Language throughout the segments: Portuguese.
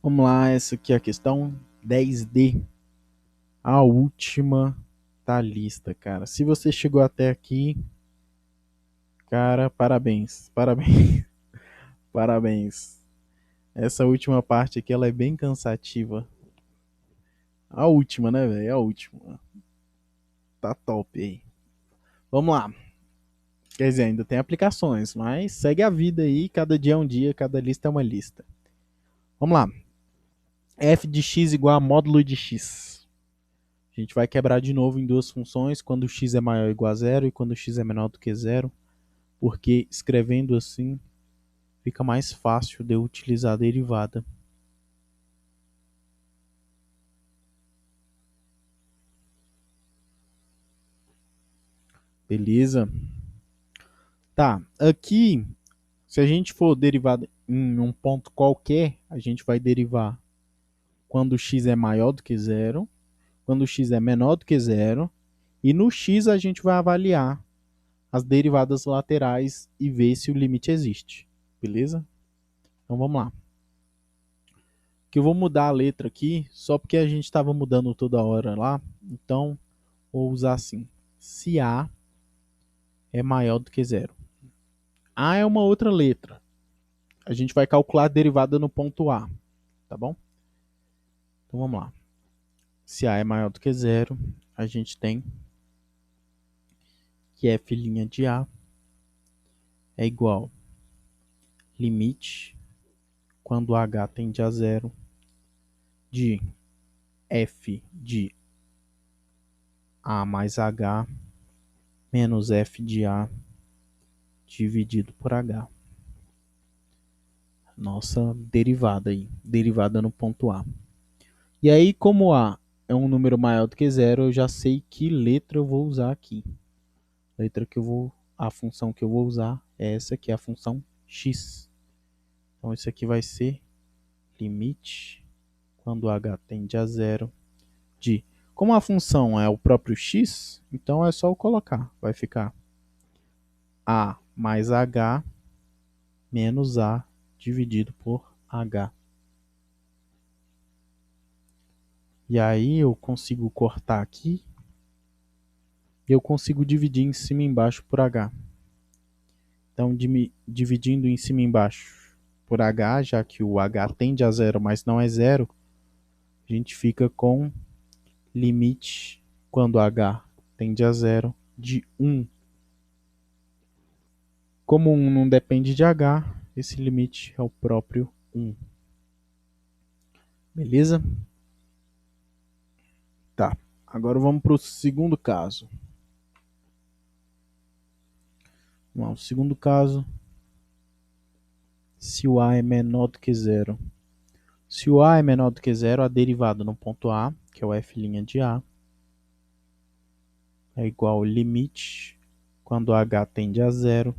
Vamos lá, essa aqui é a questão 10D, a última da lista, cara. Se você chegou até aqui, cara, parabéns, parabéns, parabéns. Essa última parte aqui, ela é bem cansativa. A última, né, velho? A última. Tá top aí. Vamos lá. Quer dizer, ainda tem aplicações, mas segue a vida aí. Cada dia é um dia, cada lista é uma lista. Vamos lá. F de x igual a módulo de x. A gente vai quebrar de novo em duas funções, quando x é maior ou igual a zero e quando x é menor do que zero, porque escrevendo assim fica mais fácil de eu utilizar a derivada. Beleza? Tá, aqui, se a gente for derivar em um ponto qualquer, a gente vai derivar quando x é maior do que zero, quando x é menor do que zero, e no x a gente vai avaliar as derivadas laterais e ver se o limite existe. Beleza? Então vamos lá. Que eu vou mudar a letra aqui, só porque a gente estava mudando toda hora lá. Então, vou usar assim. Se A é maior do que zero. A é uma outra letra. A gente vai calcular a derivada no ponto A, tá bom? Então vamos lá. Se A é maior do que zero, a gente tem que f' de A é igual limite, quando H tende a zero, de f de A mais H menos f de A dividido por H. Nossa derivada aí, derivada no ponto A. E aí, como A é um número maior do que zero, eu já sei que letra eu vou usar aqui. A função que eu vou usar é essa aqui, a função x. Então, isso aqui vai ser limite, quando h tende a zero, de... Como a função é o próprio x, então é só eu colocar. Vai ficar a mais h menos a dividido por h. E aí eu consigo cortar aqui e eu consigo dividir em cima e embaixo por h. Então, dividindo em cima e embaixo por h, já que o h tende a zero, mas não é zero, a gente fica com limite, quando h tende a zero, de 1. Como 1 não depende de h, esse limite é o próprio 1. Beleza? Tá. Agora vamos para o segundo caso. Vamos lá, o segundo caso, se o a é menor do que zero. Se o a é menor do que zero, a derivada no ponto A, que é o f' de A, é igual ao limite, quando h tende a zero,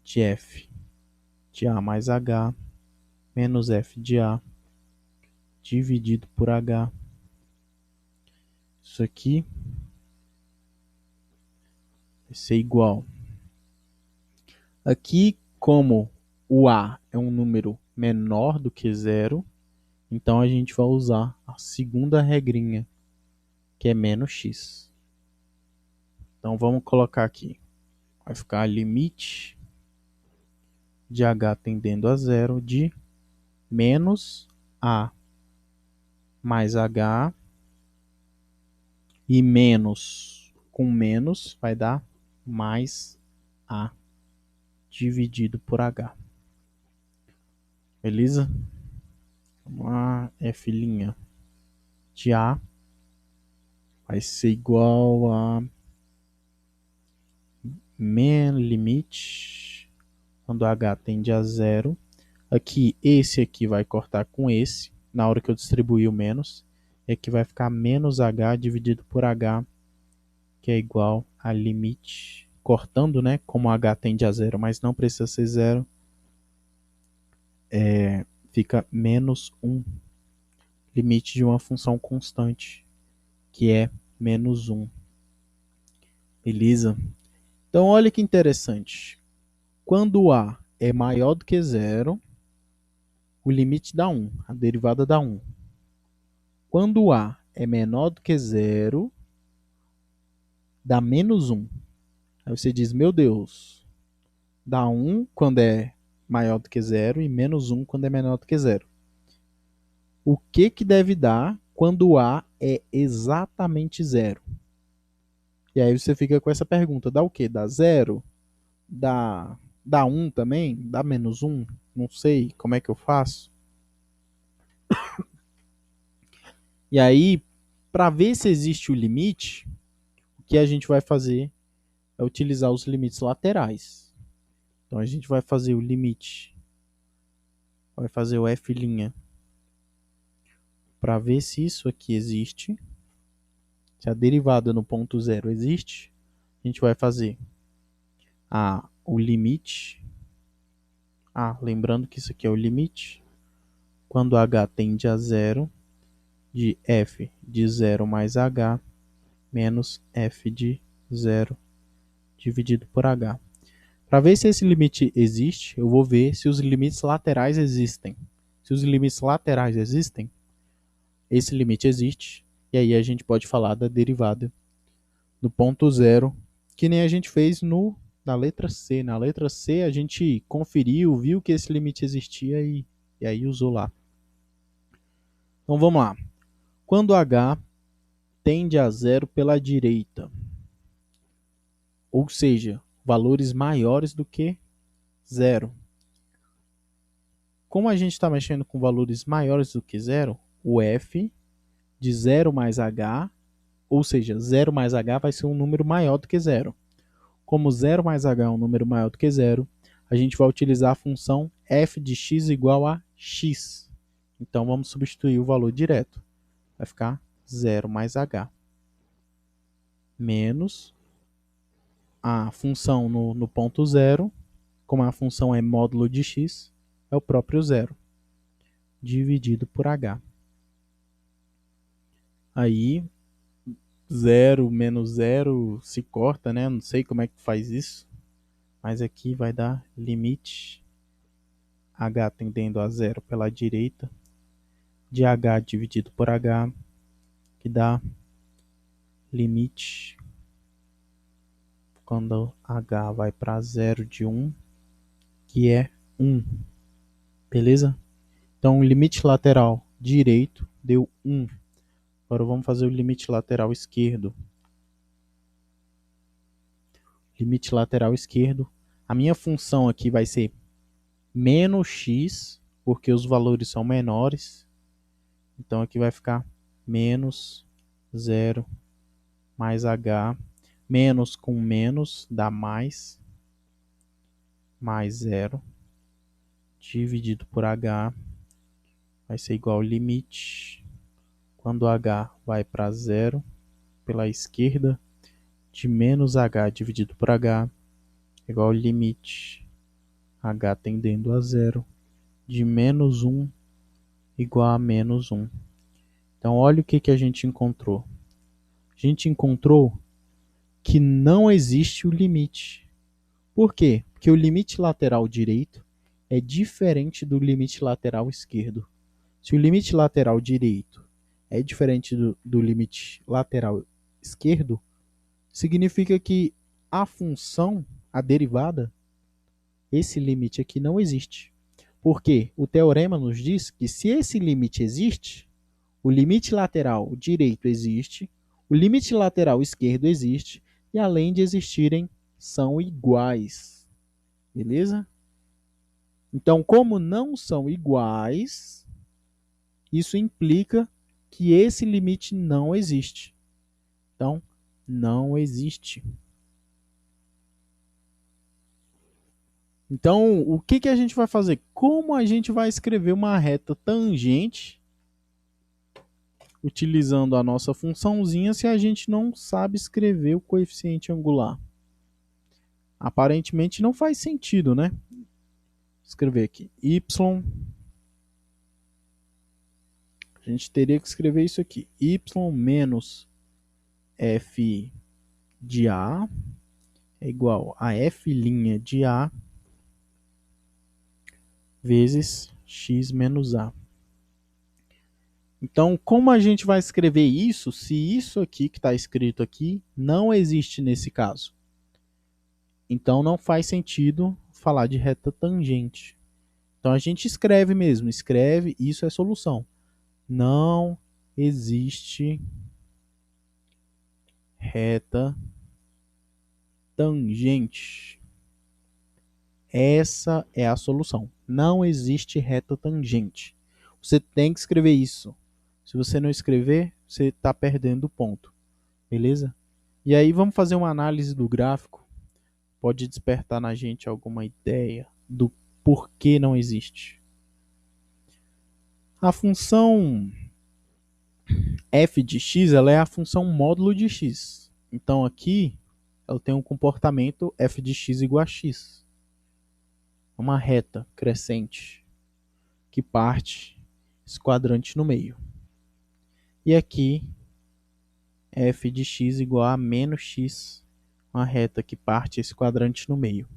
de f de A mais h menos f de A dividido por h. Isso aqui vai ser igual. Aqui, como o A é um número menor do que zero, então a gente vai usar a segunda regrinha, que é menos x. Então vamos colocar aqui. Vai ficar limite de h tendendo a zero de menos a mais h, e menos com menos vai dar mais a dividido por h. Beleza? Vamos lá, f' de a vai ser igual a limite, quando h tende a zero. Aqui, esse aqui vai cortar com esse, na hora que eu distribuir o menos. E aqui vai ficar menos h dividido por h, que é igual a limite, cortando, né? Como h tende a zero, mas não precisa ser zero, fica menos 1, limite de uma função constante, que é menos 1. Beleza? Então, olha que interessante. Quando a é maior do que zero, o limite dá 1, a derivada dá 1. Quando A é menor do que zero, dá menos 1. Aí você diz, meu Deus, dá 1 quando é maior do que zero e menos 1 quando é menor do que zero. O que deve dar quando A é exatamente zero? E aí você fica com essa pergunta, dá o quê? Dá zero? Dá 1 também? Dá menos 1? Não sei, como é que eu faço? E aí, para ver se existe o limite, o que a gente vai fazer é utilizar os limites laterais. Então a gente vai fazer o limite, vai fazer o f' para ver se isso aqui existe. Se a derivada no ponto zero existe, a gente vai fazer o limite. Lembrando que isso aqui é o limite. Quando h tende a zero, de f de zero mais h menos f de zero dividido por h. Para ver se esse limite existe, eu vou ver se os limites laterais existem. Se os limites laterais existem, esse limite existe, e aí a gente pode falar da derivada do ponto zero, que nem a gente fez na letra C. Na letra C a gente conferiu, viu que esse limite existia e aí usou lá. Então vamos lá. Quando h tende a zero pela direita, ou seja, valores maiores do que zero. Como a gente está mexendo com valores maiores do que zero, o f de 0 mais h, ou seja, 0 mais h vai ser um número maior do que zero. Como 0 mais h é um número maior do que zero, a gente vai utilizar a função f de x igual a x. Então vamos substituir o valor direto. Vai ficar 0 mais h menos a função no ponto zero, como a função é módulo de x, é o próprio zero, dividido por h. Aí, 0 menos 0 se corta, né? Não sei como é que faz isso, mas aqui vai dar limite h tendendo a zero pela direita, de h dividido por h, que dá limite quando h vai para 0 de 1, que é 1. Beleza? Então, o limite lateral direito deu 1. Agora vamos fazer o limite lateral esquerdo. Limite lateral esquerdo. A minha função aqui vai ser menos x, porque os valores são menores. Então aqui vai ficar menos 0 mais h. Menos com menos dá mais 0 dividido por h vai ser igual ao limite quando h vai para 0 pela esquerda de menos h dividido por h igual ao limite h tendendo a 0 de menos 1 igual a menos 1. Então olha o que a gente encontrou. A gente encontrou que não existe o limite. Por quê? Porque o limite lateral direito é diferente do limite lateral esquerdo. Se o limite lateral direito é diferente do limite lateral esquerdo, significa que a função, a derivada, esse limite aqui não existe. Porque o teorema nos diz que se esse limite existe, o limite lateral direito existe, o limite lateral esquerdo existe, e além de existirem, são iguais. Beleza? Então, como não são iguais, isso implica que esse limite não existe. Então, não existe. Então, o que a gente vai fazer? Como a gente vai escrever uma reta tangente utilizando a nossa funçãozinha se a gente não sabe escrever o coeficiente angular? Aparentemente não faz sentido, né? Vou escrever aqui y. A gente teria que escrever isso aqui. Y menos f de A é igual a f' de A vezes x menos a. Então, como a gente vai escrever isso se isso aqui que está escrito aqui não existe nesse caso? Então, não faz sentido falar de reta tangente. Então, a gente escreve mesmo, escreve, isso é solução. Não existe reta tangente. Essa é a solução. Não existe reta tangente. Você tem que escrever isso. Se você não escrever, você está perdendo o ponto. Beleza? E aí vamos fazer uma análise do gráfico. Pode despertar na gente alguma ideia do porquê não existe. A função f de x ela é a função módulo de x. Então aqui ela tem um comportamento f de x igual a x. Uma reta crescente que parte esse quadrante no meio. E aqui f de x igual a menos x, uma reta que parte esse quadrante no meio.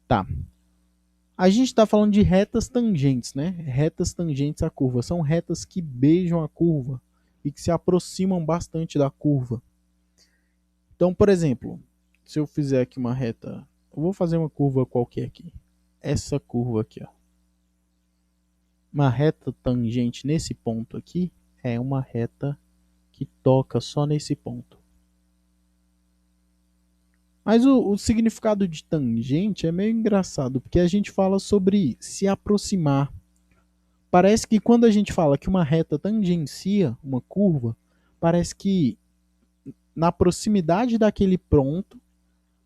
Tá. A gente está falando de retas tangentes, né? Retas tangentes à curva. São retas que beijam a curva e que se aproximam bastante da curva. Então, por exemplo, se eu fizer aqui uma reta, eu vou fazer uma curva qualquer aqui. Essa curva aqui, ó. Uma reta tangente nesse ponto aqui é uma reta que toca só nesse ponto. Mas o significado de tangente é meio engraçado, porque a gente fala sobre se aproximar. Parece que quando a gente fala que uma reta tangencia uma curva, parece que na proximidade daquele ponto,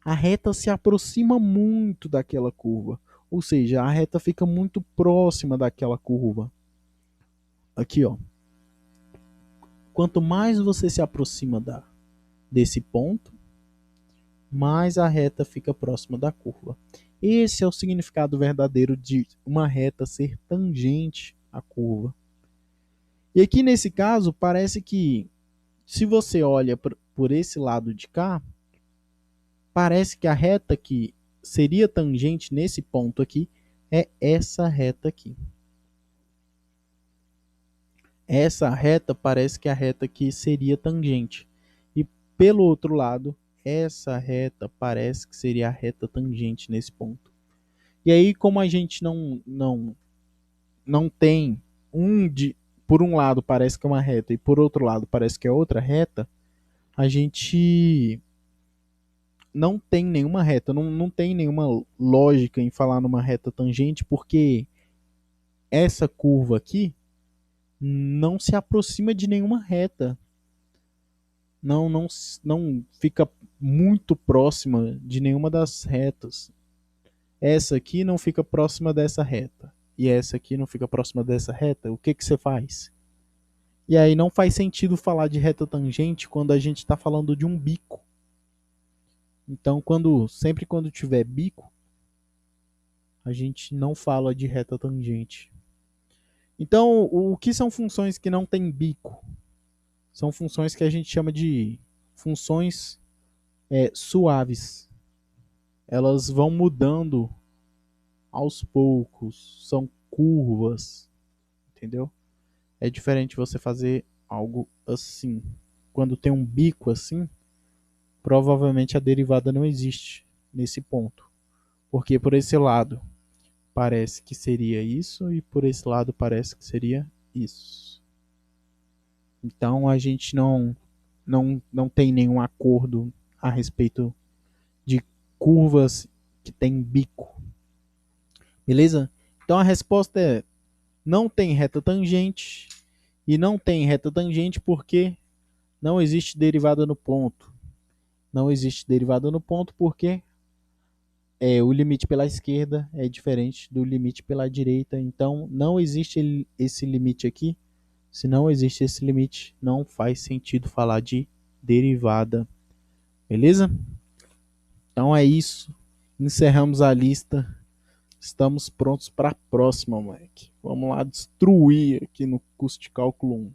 a reta se aproxima muito daquela curva. Ou seja, a reta fica muito próxima daquela curva. Aqui, ó. Quanto mais você se aproxima desse ponto, mais a reta fica próxima da curva. Esse é o significado verdadeiro de uma reta ser tangente à curva. E aqui nesse caso, parece que se você olha por esse lado de cá, parece que a reta que seria tangente nesse ponto aqui é essa reta aqui. Essa reta parece que é a reta que seria tangente. E pelo outro lado, essa reta parece que seria a reta tangente nesse ponto. E aí, como a gente não tem por um lado parece que é uma reta e por outro lado parece que é outra reta, a gente não tem nenhuma reta, não tem nenhuma lógica em falar numa reta tangente, porque essa curva aqui não se aproxima de nenhuma reta. Não fica muito próxima de nenhuma das retas. Essa aqui não fica próxima dessa reta. E essa aqui não fica próxima dessa reta. O que você faz? E aí não faz sentido falar de reta tangente quando a gente está falando de um bico. Então, sempre quando tiver bico, a gente não fala de reta tangente. Então, o que são funções que não têm bico? São funções que a gente chama de funções suaves. Elas vão mudando aos poucos, são curvas, entendeu? É diferente você fazer algo assim. Quando tem um bico assim, provavelmente a derivada não existe nesse ponto. Porque por esse lado parece que seria isso e por esse lado parece que seria isso. Então a gente não tem nenhum acordo a respeito de curvas que tem bico. Beleza? Então a resposta é não tem reta tangente e não tem reta tangente porque não existe derivada no ponto. Não existe derivada no ponto porque o limite pela esquerda é diferente do limite pela direita. Então não existe esse limite aqui. Se não existe esse limite, não faz sentido falar de derivada. Beleza? Então é isso. Encerramos a lista. Estamos prontos para a próxima, moleque. Vamos lá destruir aqui no curso de cálculo 1.